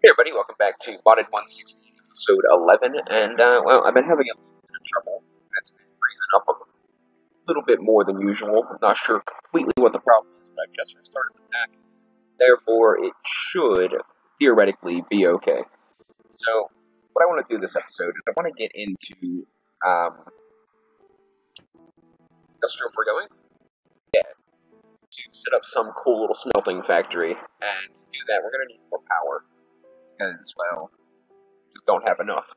Hey everybody, welcome back to Modded 116, episode 11, and, well, I've been having a little bit of trouble. It's been freezing up a little bit more than usual. I'm not sure completely what the problem is, but I've just restarted the pack. Therefore, it should theoretically be okay. So, what I want to do this episode is I want to get into, industrial forgoing. Yeah, to set up some cool little smelting factory, and to do that, we're going to need more power, because, well, we just don't have enough.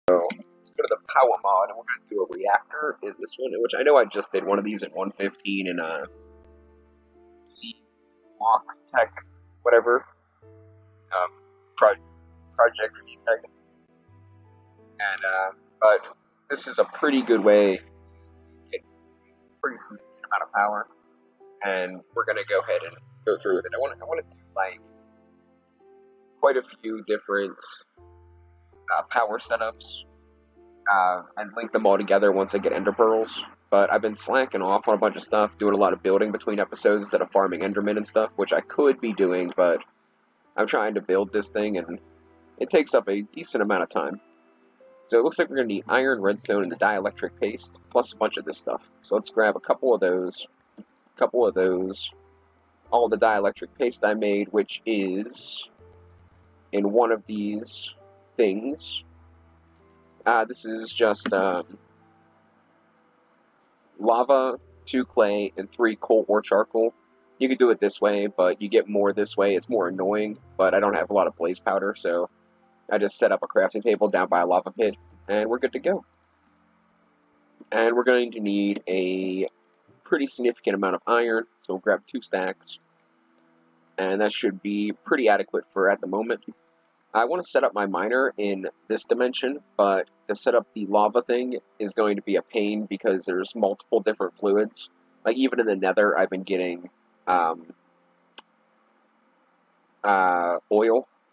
So, let's go to the powah mod, and we're going to do a reactor in this one, which I know I just did one of these at 115 in C block tech, whatever, um, project C tech, and but this is a pretty good way to get a pretty significant amount of power, and we're going to go ahead and go through with it. I want to do like quite a few different power setups. And link them all together once I get ender pearls. But I've been slacking off on a bunch of stuff, doing a lot of building between episodes instead of farming endermen and stuff, which I could be doing, but I'm trying to build this thing, and it takes up a decent amount of time. So it looks like we're going to need iron, redstone, and the dielectric paste, plus a bunch of this stuff. So let's grab a couple of those, all the dielectric paste I made, which is in one of these things. This is just lava, 2 clay, and 3 coal or charcoal. You could do it this way, but you get more this way. It's more annoying, but I don't have a lot of blaze powder, so I just set up a crafting table down by a lava pit, and we're good to go. And we're going to need a pretty significant amount of iron, so we'll grab 2 stacks, and that should be pretty adequate for at the moment. I want to set up my miner in this dimension, but to set up the lava thing is going to be a pain because there's multiple different fluids. Like, even in the nether, I've been getting oil,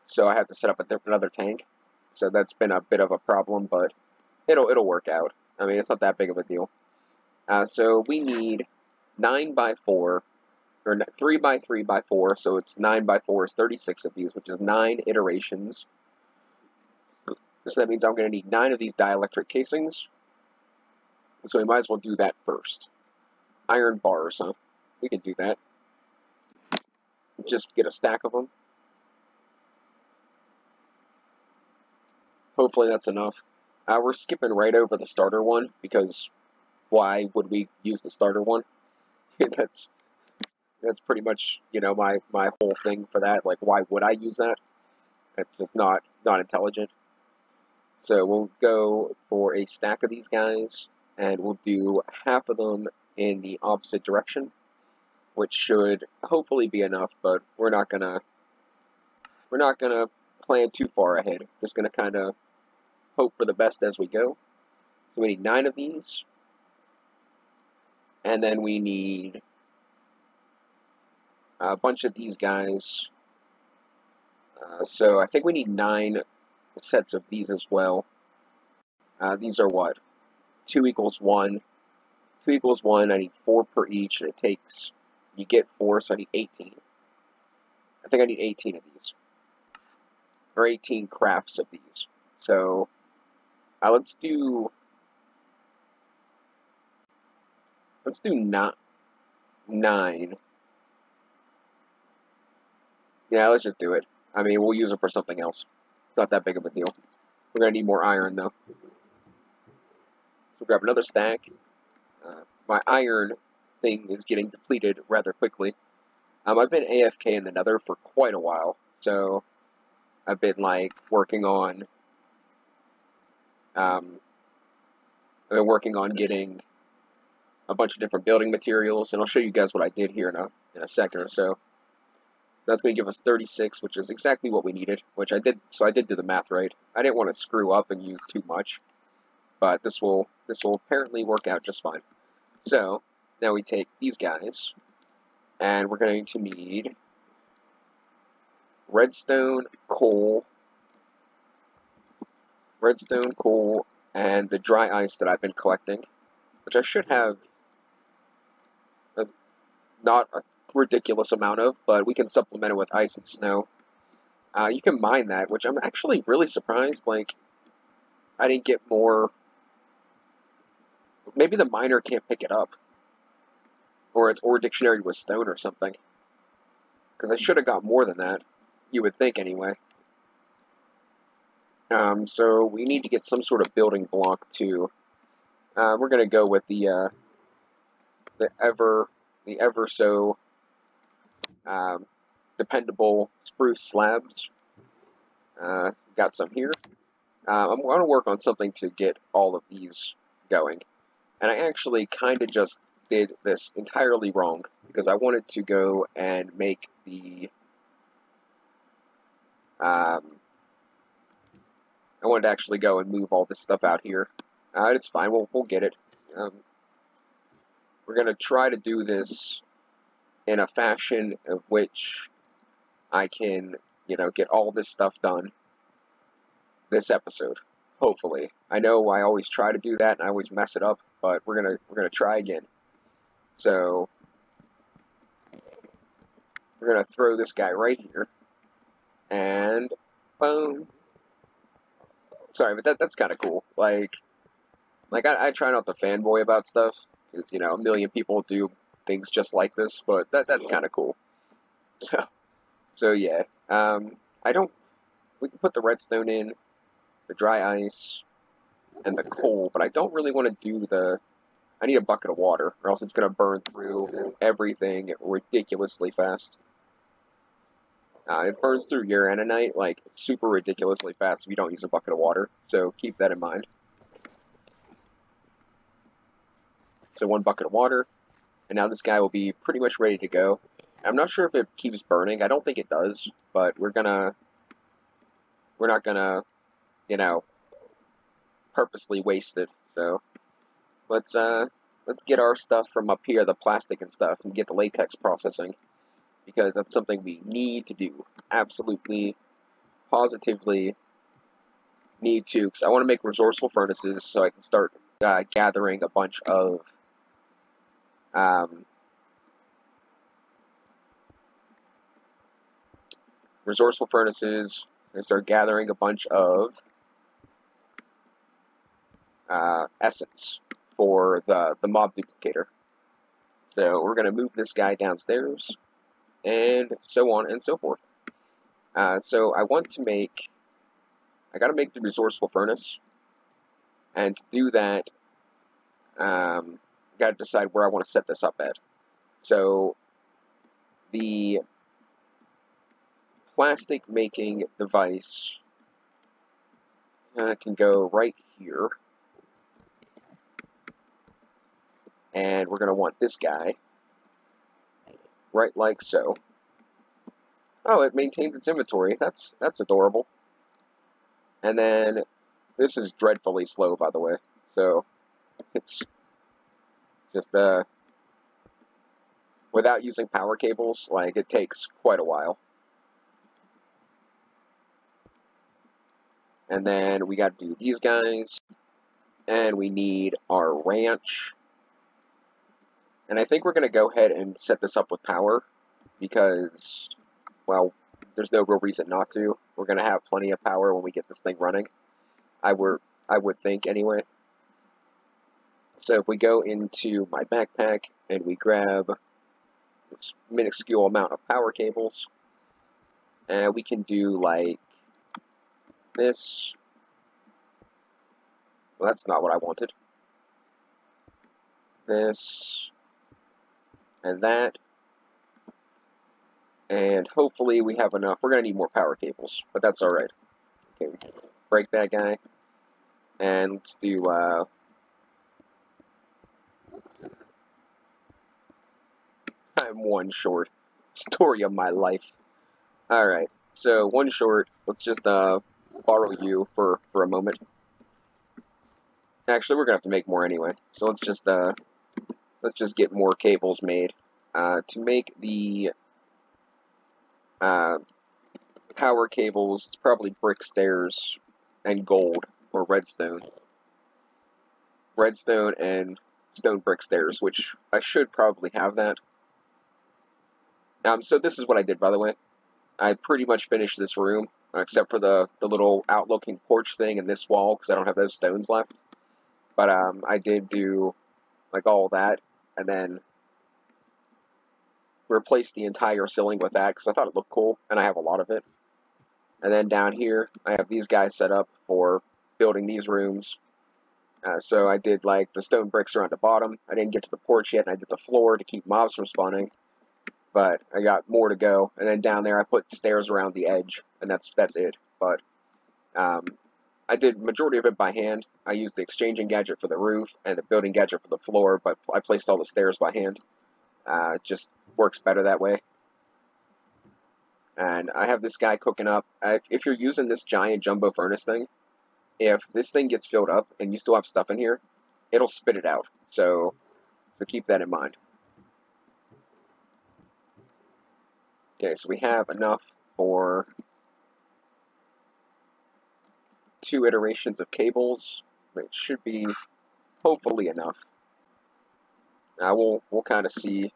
so I have to set up another tank. So that's been a bit of a problem, but it'll work out. I mean, it's not that big of a deal. So we need 9 by 4, or 3 by 3 by 4, so it's 9 by 4 is 36 of these, which is 9 iterations. So that means I'm going to need 9 of these dielectric casings. So we might as well do that first. Iron bars, huh? We can do that. Just get a stack of them. Hopefully that's enough. We're skipping right over the starter one, because why would we use the starter one? That's pretty much, you know, my whole thing for that. Like, why would I use that? It's just not intelligent. So we'll go for a stack of these guys, and we'll do half of them in the opposite direction, which should hopefully be enough, but we're not gonna plan too far ahead. Just gonna kind of hope for the best as we go. So we need 9 of these, and then we need a bunch of these guys. So I think we need 9 sets of these as well. These are what? 2 equals 1. 2 equals 1, I need 4 per each, and it takes, you get 4, so I need 18. I think I need 18 of these. Or 18 crafts of these. So, let's do 9. Yeah, let's just do it. I mean, we'll use it for something else. It's not that big of a deal. We're going to need more iron, though. So we'll grab another stack. My iron thing is getting depleted rather quickly. I've been AFK in the nether for quite a while, so I've been, like, working on getting a bunch of different building materials, and I'll show you guys what I did here in a second or so. That's going to give us 36, which is exactly what we needed, which I did, so I did do the math right. I didn't want to screw up and use too much, but this will apparently work out just fine. So, now we take these guys, and we're going to need redstone, coal, and the dry ice that I've been collecting, which I should have not a ridiculous amount of, but we can supplement it with ice and snow. You can mine that, which I'm actually really surprised. Like, I didn't get more. Maybe the miner can't pick it up, or it's ore dictionary with stone or something. Because I should have got more than that. You would think, anyway. So we need to get some sort of building block too. We're gonna go with the ever so dependable spruce slabs. Got some here. I'm going to work on something to get all of these going. And I actually kind of just did this entirely wrong, because I wanted to go and make the... I wanted to actually go and move all this stuff out here. It's fine, we'll get it. We're going to try to do this in a fashion of which I can, get all this stuff done this episode. Hopefully. I know I always try to do that and I always mess it up, but we're gonna try again. So we're gonna throw this guy right here, and boom. Sorry, but that's kind of cool. Like I try not to fanboy about stuff, because a million people do things just like this, but that's kind of cool. So yeah. I don't. We can put the redstone in, the dry ice, and the coal, but I don't really want to do the... I need a bucket of water, or else it's going to burn through everything ridiculously fast. It burns through uraninite, like, super ridiculously fast if you don't use a bucket of water, so keep that in mind. So 1 bucket of water, and now this guy will be pretty much ready to go. I'm not sure if it keeps burning. I don't think it does, but we're not gonna, purposely waste it, so... Let's get our stuff from up here, the plastic and stuff, and get the latex processing, because that's something we need to do. Absolutely, positively need to, because I want to make resourceful furnaces so I can start gathering a bunch of resourceful furnaces, and start gathering a bunch of essence for the mob duplicator. So we're going to move this guy downstairs, and so on and so forth. So I gotta make the resourceful furnace, and to do that, I gotta decide where I want to set this up at. So the plastic making device can go right here. And we're going to want this guy right like so. Oh, it maintains its inventory. That's adorable. And then this is dreadfully slow, by the way. So it's just without using power cables, like, it takes quite a while. And then we got to do these guys, and we need our ranch. And I think we're going to go ahead and set this up with power, because, well, there's no real reason not to. We're going to have plenty of power when we get this thing running. I would think, anyway. So if we go into my backpack, and we grab this minuscule amount of power cables, and we can do, like, this. Well, that's not what I wanted. This, and that, and hopefully we have enough. We're going to need more power cables, but that's alright. Okay, we can break that guy, and let's do, I'm 1 short. Story of my life. Alright, so 1 short. Let's just, borrow you for a moment. Actually, we're going to have to make more anyway, so let's just get more cables made. To make the power cables, it's probably brick stairs and gold, or redstone. Redstone and stone brick stairs, which I should probably have that. So this is what I did, by the way. I pretty much finished this room, except for the little outlooking porch thing and this wall, because I don't have those stones left. But I did do like all that, and then replace the entire ceiling with that because I thought it looked cool, and I have a lot of it. And then down here, I have these guys set up for building these rooms. So I did like the stone bricks around the bottom. I didn't get to the porch yet, and I did the floor to keep mobs from spawning. But I got more to go. And then down there, I put stairs around the edge, and that's it. But I did majority of it by hand. I used the exchanging gadget for the roof and the building gadget for the floor, but I placed all the stairs by hand. It just works better that way. And I have this guy cooking up. If you're using this giant jumbo furnace thing, if this thing gets filled up and you still have stuff in here, it'll spit it out. So keep that in mind. Okay, so we have enough for 2 iterations of cables. It should be hopefully enough. We'll kind of see.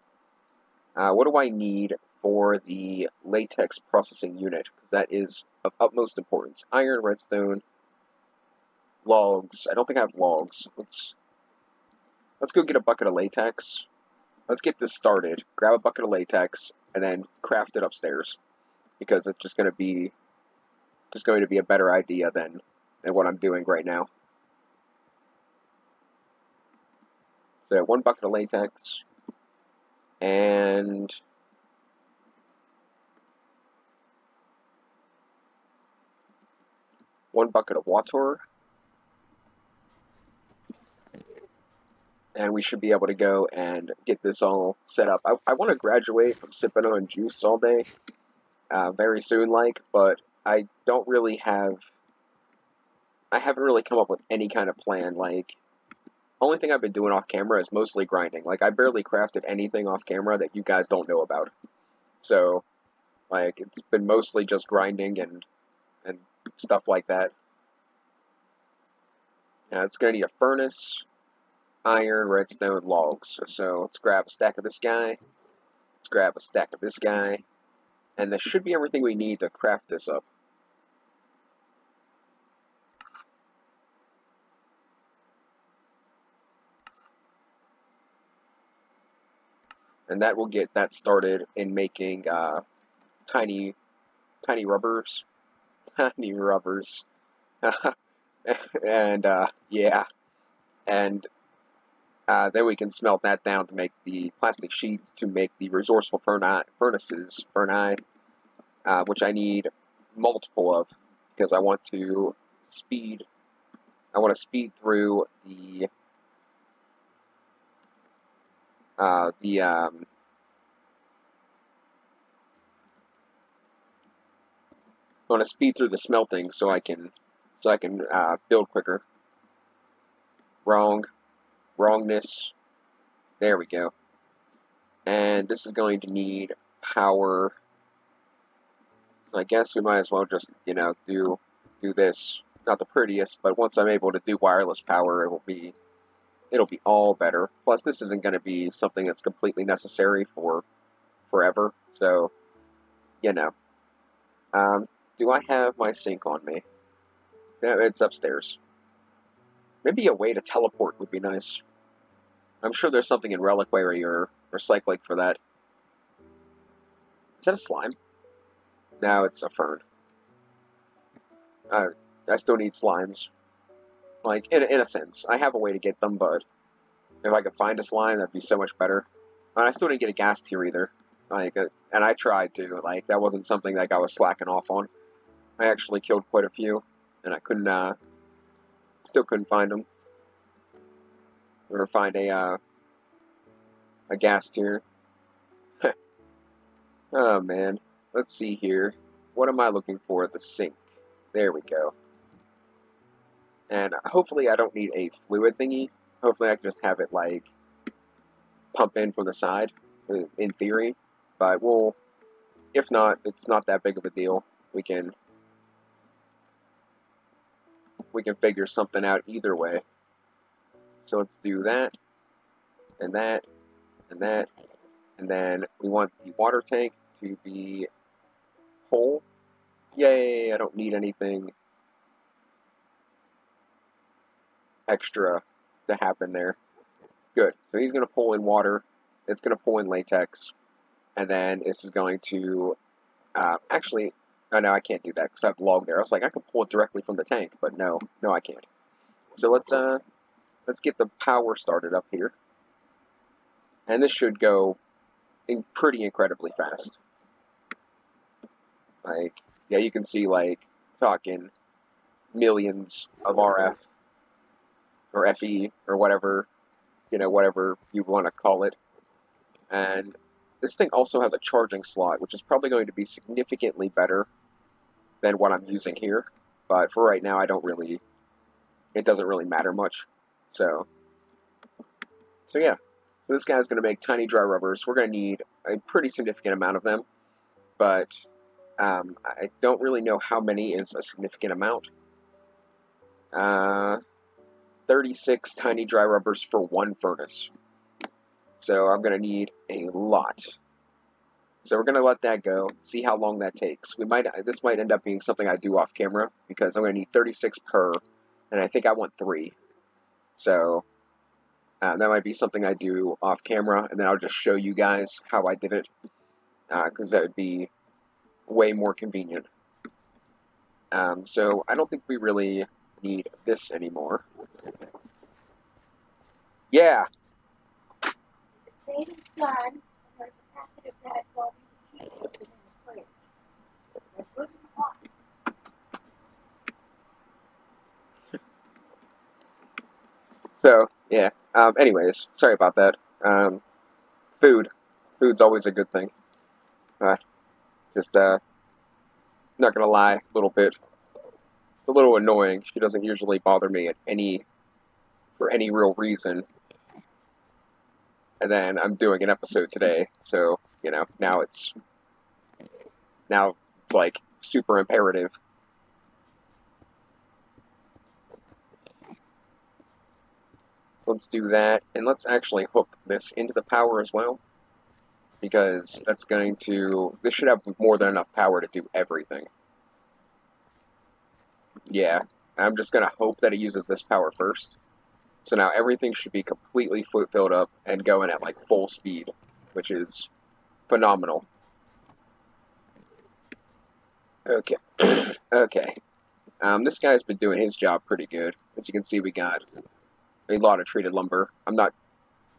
What do I need for the latex processing unit? Because that is of utmost importance. Iron, redstone, logs. I don't think I have logs. Let's go get a bucket of latex. Let's get this started. Grab a bucket of latex and then craft it upstairs, because it's just going to be a better idea than what I'm doing right now. So 1 bucket of latex and 1 bucket of water. And we should be able to go and get this all set up. I want to graduate from sipping on juice all day, very soon, but I don't really have. I haven't really come up with any kind of plan. Only thing I've been doing off camera is mostly grinding. I barely crafted anything off camera that you guys don't know about. So, it's been mostly just grinding and stuff like that. Now it's gonna need a furnace, iron, redstone, logs. So let's grab a stack of this guy. Let's grab a stack of this guy. And this should be everything we need to craft this up. And that will get that started in making tiny rubbers. Tiny rubbers. And yeah. And then we can smelt that down to make the plastic sheets to make the resourceful furnaces, which I need multiple of, because I want to speed through the I want to speed through the smelting so I can build quicker. Wrongness. There we go. And this is going to need power. So I guess we might as well just, do this. Not the prettiest, but once I'm able to do wireless power, it'll be all better. Plus, this isn't going to be something that's completely necessary for forever. So, do I have my sink on me? No, it's upstairs. Maybe a way to teleport would be nice. I'm sure there's something in Reliquary or Cyclic for that. Is that a slime? No, it's a fern. I still need slimes. In a sense. I have a way to get them, but if I could find a slime, that'd be so much better. And I still didn't get a gas tier either. And I tried to. That wasn't something I was slacking off on. I actually killed quite a few, and I couldn't, still couldn't find them. Or find a gas tier. Oh, man. Let's see here. What am I looking for at the sink? There we go. And hopefully I don't need a fluid thingy. Hopefully I can just have it, pump in from the side, in theory. But if not, it's not that big of a deal. We can figure something out either way. So let's do that, and that, and that, and then we want the water tank to be pull. Yay, I don't need anything extra to happen there. Good. So he's going to pull in water. It's going to pull in latex. And then this is going to... actually, oh no, I can't do that because I have the log there. I was like, I could pull it directly from the tank, but no, I can't. So let's get the power started up here. And this should go pretty incredibly fast. Like, yeah, you can see, like, talking millions of RF or FE or whatever, whatever you want to call it. And this thing also has a charging slot, which is probably going to be significantly better than what I'm using here. But for right now, it doesn't really matter much. So yeah. So this guy's going to make tiny dry rubbers. We're going to need a pretty significant amount of them, but I don't really know how many is a significant amount. 36 tiny dry rubbers for one furnace. So I'm going to need a lot. So we're going to let that go, see how long that takes. This might end up being something I do off camera, because I'm going to need 36 per, and I think I want 3. So that might be something I do off camera, and then I'll just show you guys how I did it, because that would be way more convenient. So I don't think we really need this anymore. Yeah. So, yeah. Anyways, sorry about that. Food. Food's always a good thing. Just, not gonna lie, a little bit. It's a little annoying. She doesn't usually bother me for any real reason. And then I'm doing an episode today, so, now it's like super imperative. So let's do that, and let's actually hook this into the power as well, because this should have more than enough power to do everything. Yeah, I'm just gonna hope that it uses this power first. So now everything should be completely filled up and going at like full speed, which is phenomenal. Okay. Okay. This guy's been doing his job pretty good. As you can see, we got a lot of treated lumber. I'm not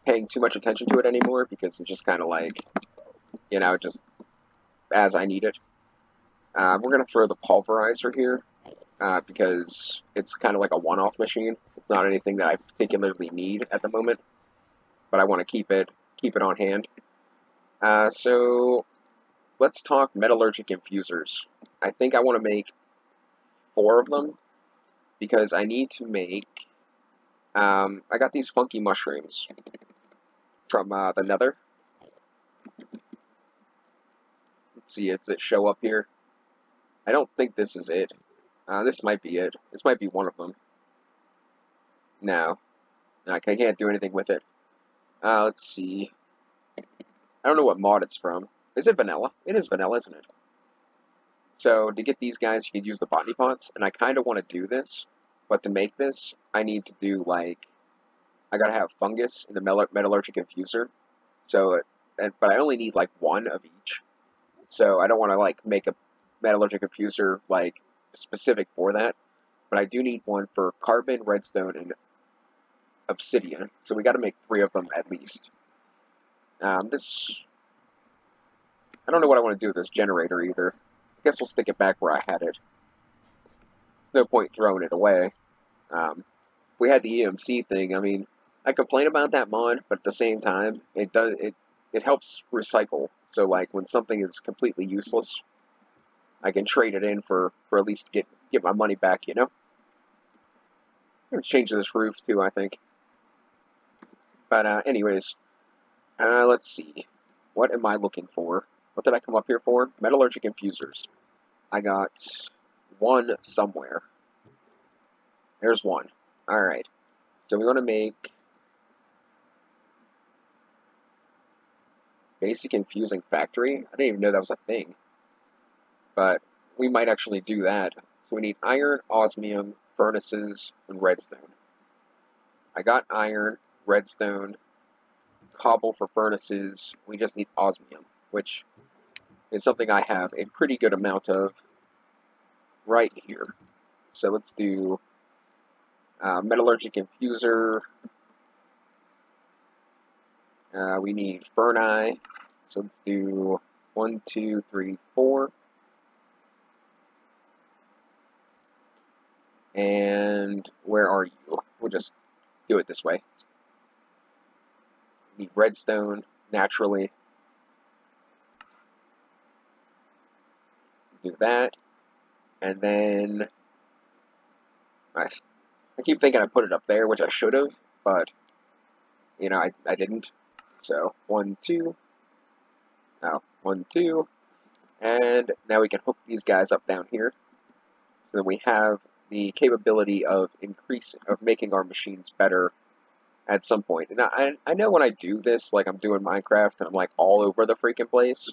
paying too much attention to it anymore because it's just kind of like, just as I need it. We're going to throw the pulverizer here because it's kind of like a one-off machine. It's not anything that I particularly need at the moment, but I want to keep it on hand. So let's talk metallurgic infusers. I think I want to make 4 of them because I need to make... I got these funky mushrooms from the Nether. Let's see, does it show up here? I don't think this is it. This might be it. This might be one of them. No. I can't do anything with it. Let's see. I don't know what mod it's from. Is it vanilla? It is vanilla, isn't it? So, to get these guys, you can use the botany pots, and I kind of want to do this, but to make this, I need to do, like, I gotta have fungus in the metallurgic infuser, but I only need, like, 1 of each, so I don't want to, like, make a metallurgic infuser, like, specific for that, but I do need 1 for carbon, redstone, and obsidian, so we gotta make 3 of them at least. I don't know what I want to do with this generator either. I guess we'll stick it back where I had it. No point throwing it away. We had the EMC thing. I mean, I complain about that mod, but at the same time, it helps recycle. So like when something is completely useless, I can trade it in for at least get my money back. I'm gonna change this roof too, I think. But anyways, let's see. What am I looking for? What did I come up here for? Metallurgic infusers. I got 1 somewhere. There's 1. Alright. So we want to make basic infusing factory. I didn't even know that was a thing. but we might actually do that. So we need iron, osmium, furnaces, and redstone. I got iron, redstone, cobble for furnaces. We just need osmium, which is something I have a pretty good amount of right here. So let's do metallurgic infuser. We need ferni. So let's do 1, 2, 3, 4. And where are you? We'll just do it this way. We need redstone, naturally. Do that. And then I keep thinking I put it up there, which I should have, but you know, I didn't. So 1, 2. Now 1, 2. And now we can hook these guys up down here. So that we have the capability of making our machines better at some point. And I know when I do this, like I'm doing Minecraft and I'm like all over the freaking place,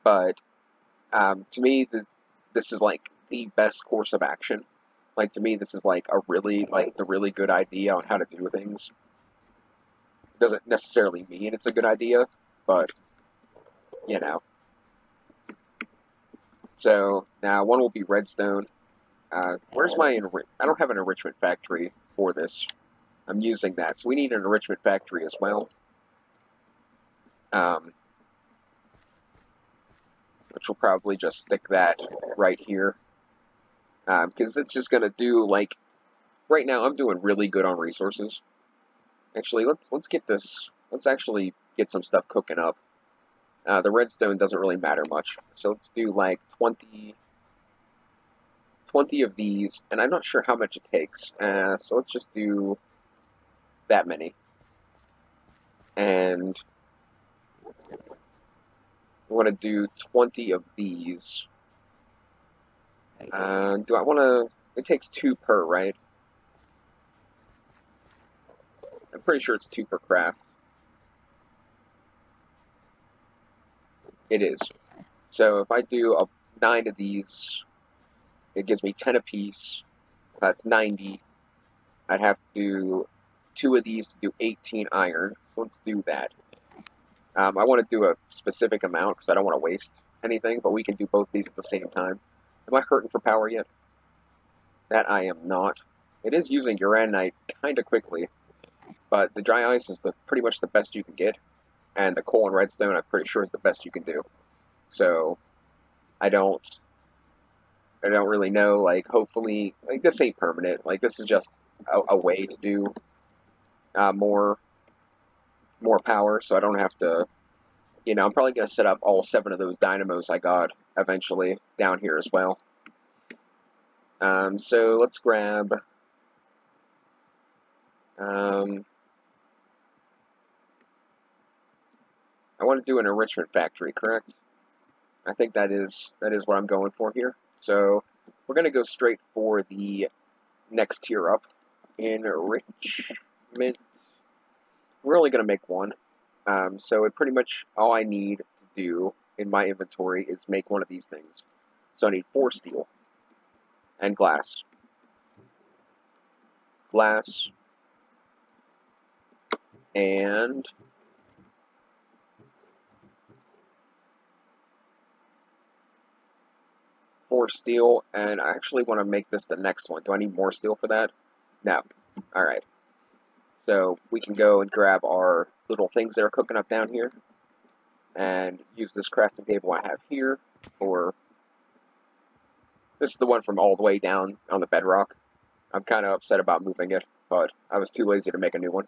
but to me, this is like the best course of action. Like to me, this is like the really good idea on how to do things. It doesn't necessarily mean it's a good idea, but you know. So now one will be redstone. Where's my I don't have an enrichment factory for this. I'm using that, so we need an enrichment factory as well. Which will probably just stick that right here. Because it's just gonna do like right now I'm doing really good on resources. Actually, let's get this. Let's actually get some stuff cooking up. The redstone doesn't really matter much, so let's do like 20 of these, and I'm not sure how much it takes. So let's just do that many, and I want to do 20 of these. Do I want to? It takes 2 per, right? I'm pretty sure it's 2 per craft. It is. So if I do 9 of these, it gives me 10 apiece. That's 90. I'd have to do 2 of these to do 18 iron. So let's do that. I want to do a specific amount because I don't want to waste anything, but we can do both these at the same time. Am I hurting for power yet? That I am not. It is using uranite kind of quickly, but the dry ice is pretty much the best you can get, and the coal and redstone I'm pretty sure is the best you can do. So I don't really know. Like hopefully, like this ain't permanent. Like this is just a way to do more power, so I don't have to. You know, I'm probably gonna set up all 7 of those dynamos I got eventually down here as well. So let's grab. I want to do an enrichment factory, correct? I think that is what I'm going for here. So we're going to go straight for the next tier up. Enrichment. We're only going to make 1. So it pretty much all I need to do in my inventory is make one of these things. So I need 4 steel and glass. Glass and 4 steel, and I actually want to make this the next one. Do I need more steel for that? No. Alright. So we can go and grab our little things that are cooking up down here, and use this crafting table I have here for... This is the one from all the way down on the bedrock. I'm kind of upset about moving it, but I was too lazy to make a new one.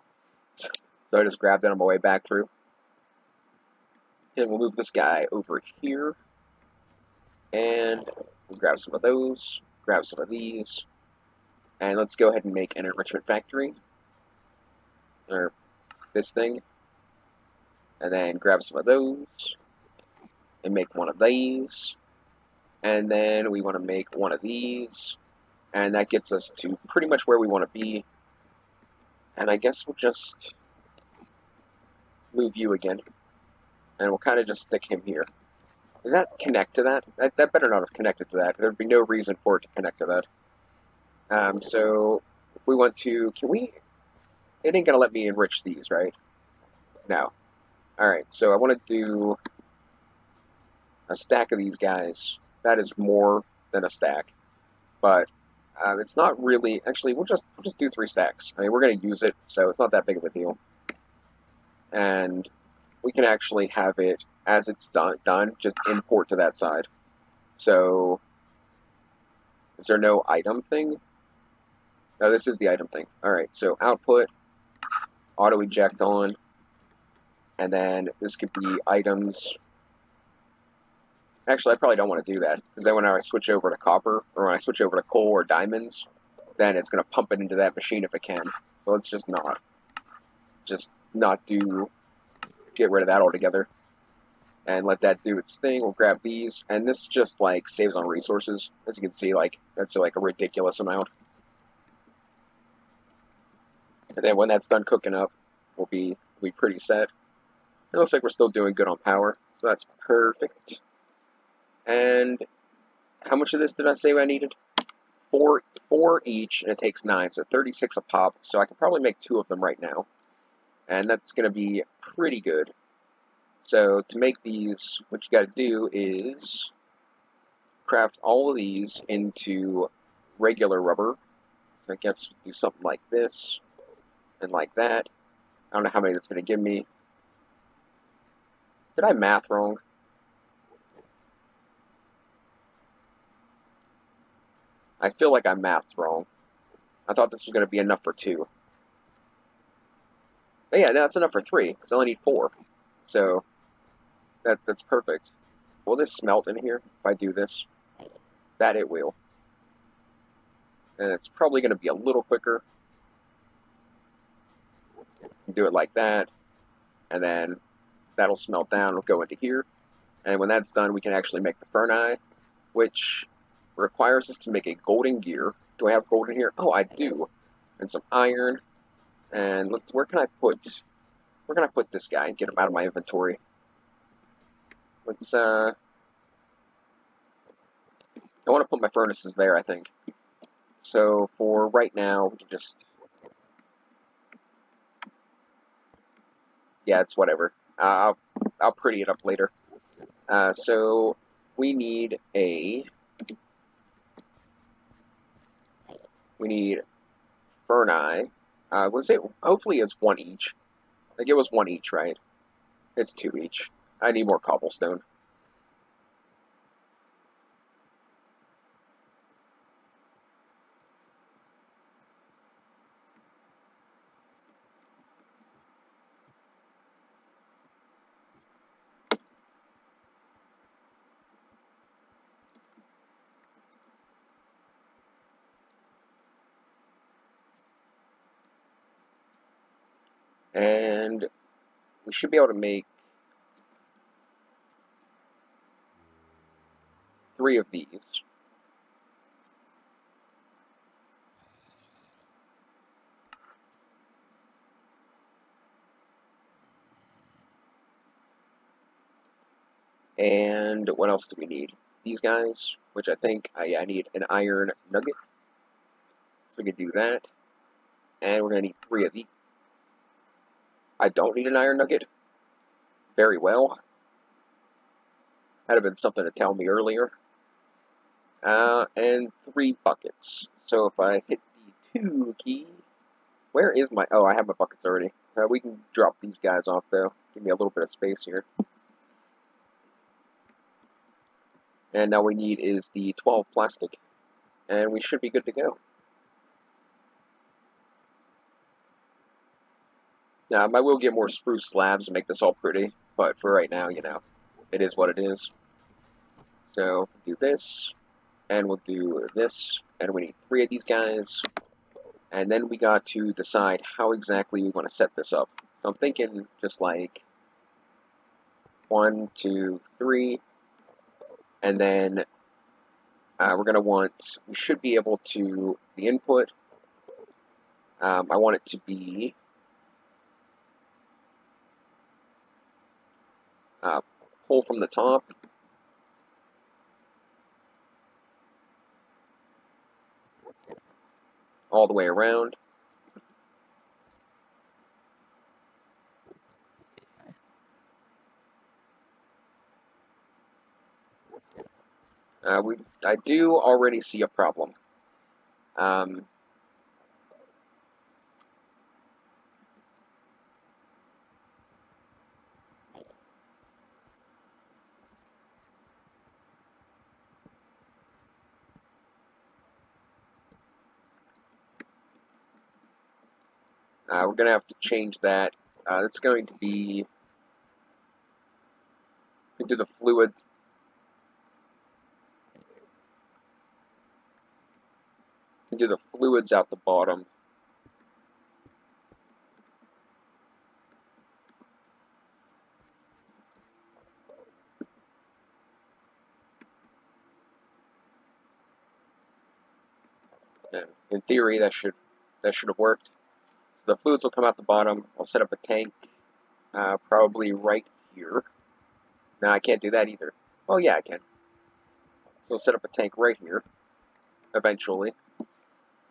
So I just grabbed it on my way back through. And we'll move this guy over here. And we'll grab some of those, grab some of these, and let's go ahead and make an enrichment factory, or this thing, and then grab some of those, and make one of these, and then we want to make one of these, and that gets us to pretty much where we want to be, and I guess we'll just move you again, and we'll kind of just stick him here. Did that connect to that? That better not have connected to that. There'd be no reason for it to connect to that. So if we want to, can we? It ain't gonna let me enrich these, right? No. All right. So I want to do a stack of these guys. That is more than a stack, but it's not really. Actually, we'll just do 3 stacks. I mean, we're gonna use it, so it's not that big of a deal. And we can actually have it as it's done. Just import to that side. So is there no item thing? No, this is the item thing. All right. So output auto eject on, and then this could be items. Actually, I probably don't want to do that, because then when I switch over to copper, or when I switch over to coal or diamonds, then it's going to pump it into that machine if it can. So let's just not get rid of that altogether, and let that do its thing. We'll grab these, and this just, like, saves on resources. As you can see, like, that's, like, a ridiculous amount. And then when that's done cooking up, we'll be pretty set. It looks like we're still doing good on power, so that's perfect. And how much of this did I say I needed? Four each, and it takes 9, so 36 a pop. So I can probably make 2 of them right now, and that's going to be pretty good. So to make these, what you got to do is craft all of these into regular rubber. So I guess do something like this and like that. I don't know how many that's going to give me. Did I math wrong? I feel like I mathed wrong. I thought this was going to be enough for 2. But yeah, that's enough for 3, because I only need 4. So that's perfect. Will this smelt in here if I do this? That it will. And it's probably going to be a little quicker. Do it like that, and then that'll smelt down. It'll go into here. And when that's done, we can actually make the furnace, which requires us to make a golden gear. Do I have gold in here? Oh, I do. And some iron. And look, where can I put this guy and get him out of my inventory? Let's I want to put my furnaces there, I think. So for right now, we can just, yeah, it's whatever. I'll pretty it up later. So we need furnace. Was it? Hopefully it's 1 each. Like, it was 1 each, right? It's 2 each. I need more cobblestone. And we should be able to make 3 of these. And what else do we need? These guys, which I think I need an iron nugget. So we can do that. And we're going to need 3 of these. I don't need an iron nugget. Very well. That'd have been something to tell me earlier. And 3 buckets. So if I hit the 2 key, where is my, oh, I have my buckets already. We can drop these guys off though. Give me a little bit of space here. And now we need is the 12 plastic. And we should be good to go. Now, I will get more spruce slabs and make this all pretty, but for right now, you know, it is what it is. So, do this, and we'll do this, and we need 3 of these guys, and then we got to decide how exactly we want to set this up. So I'm thinking just like 1, 2, 3, and then we're going to want, we should be able to, the input, I want it to be pull from the top, all the way around. I do already see a problem. We're going to have to change that. It's going to be into the fluid. Into the fluids out the bottom. And in theory, that should have worked. So the fluids will come out the bottom. I'll set up a tank, probably right here. No, I can't do that either. Oh yeah, I can. So I'll set up a tank right here, eventually.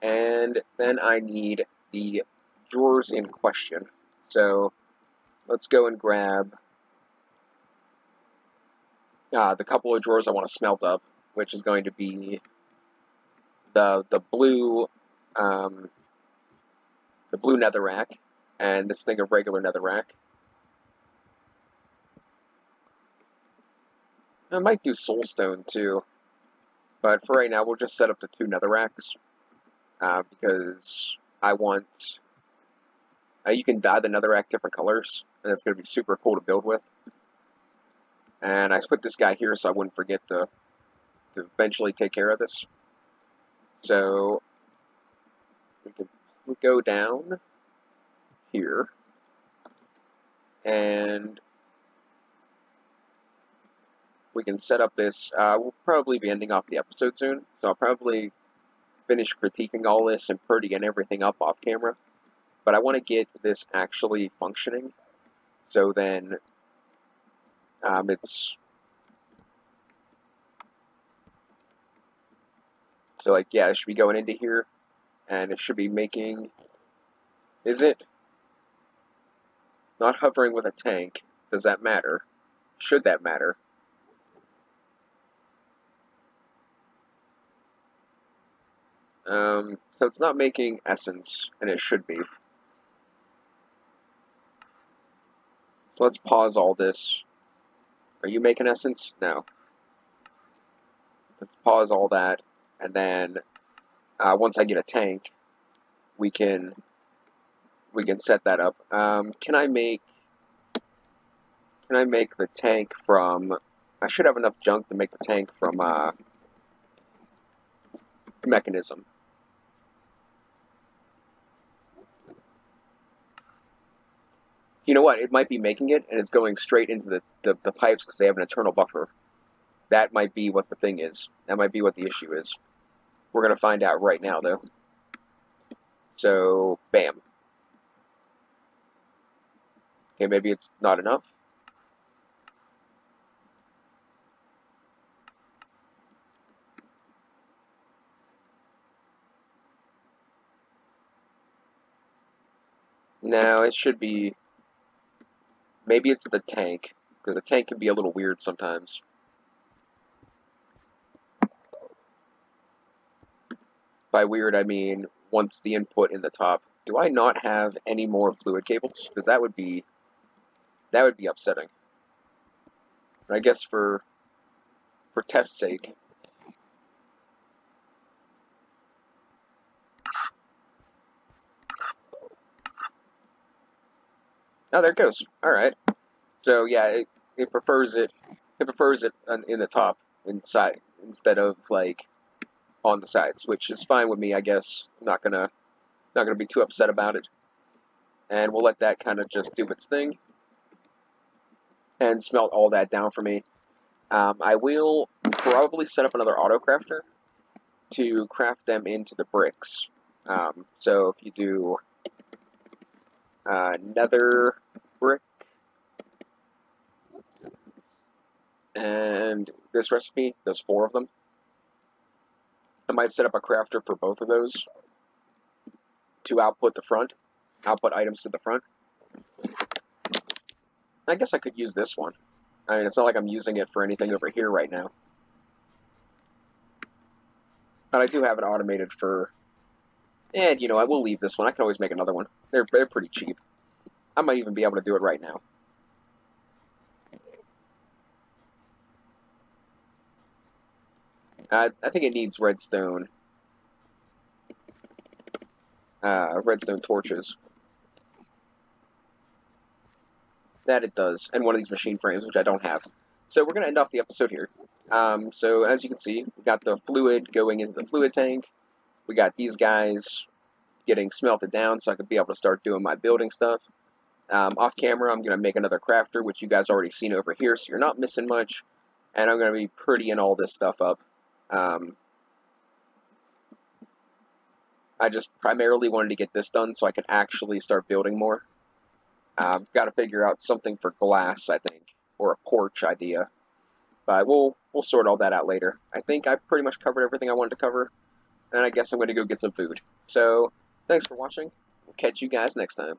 And then I need the drawers in question. So let's go and grab the couple of drawers I want to smelt up, which is going to be the blue netherrack and this thing of regular netherrack. I might do soulstone too, but for right now we'll just set up the 2 netherracks because I want. You can dye the netherrack different colors, and it's going to be super cool to build with. And I put this guy here so I wouldn't forget to eventually take care of this. So we can go down here, and we can set up this. We'll probably be ending off the episode soon, so I'll probably finish critiquing all this and prettying everything up off camera. But I want to get this actually functioning, so then it's so like yeah, it should be going into here, and it should be making. Is it not hovering with a tank? Does that matter? Should that matter? So it's not making essence, and it should be. So let's pause all this. Are you making essence? No. Let's pause all that, and then once I get a tank, we can set that up. Can I make the tank from? I should have enough junk to make the tank from mechanism. You know what? It might be making it, and it's going straight into the pipes because they have an internal buffer. That might be what the thing is. That might be what the issue is. We're going to find out right now, though. So, bam. Okay, maybe it's not enough. No, it should be. Maybe it's the tank, because the tank can be a little weird sometimes. By weird, I mean once the input in the top. Do I not have any more fluid cables? Because that would be upsetting. But I guess for test's sake. Oh, there it goes. All right. So yeah, it prefers it. It prefers it in the top inside instead of like on the sides, which is fine with me, I guess. I'm not gonna be too upset about it, and we'll let that kind of just do its thing and smelt all that down for me. I will probably set up another auto crafter to craft them into the bricks. So if you do nether brick and this recipe, there's 4 of them. I might set up a crafter for both of those. to output items to the front. I guess I could use this one. I mean, it's not like I'm using it for anything over here right now. But I do have it automated for... And, you know, I will leave this one. I can always make another one. They're pretty cheap. I might even be able to do it right now. I think it needs redstone. Redstone torches. That it does. And one of these machine frames, which I don't have. So we're going to end off the episode here. So as you can see, we got the fluid going into the fluid tank. We got these guys getting smelted down so I could be able to start doing my building stuff. Off camera, I'm going to make another crafter, which you guys already seen over here, so you're not missing much. And I'm going to be prettying all this stuff up. I just primarily wanted to get this done so I could actually start building more. I've got to figure out something for glass, I think, or a porch idea. But we'll sort all that out later. I think I pretty much covered everything I wanted to cover, and I guess I'm going to go get some food. So, thanks for watching. We'll catch you guys next time.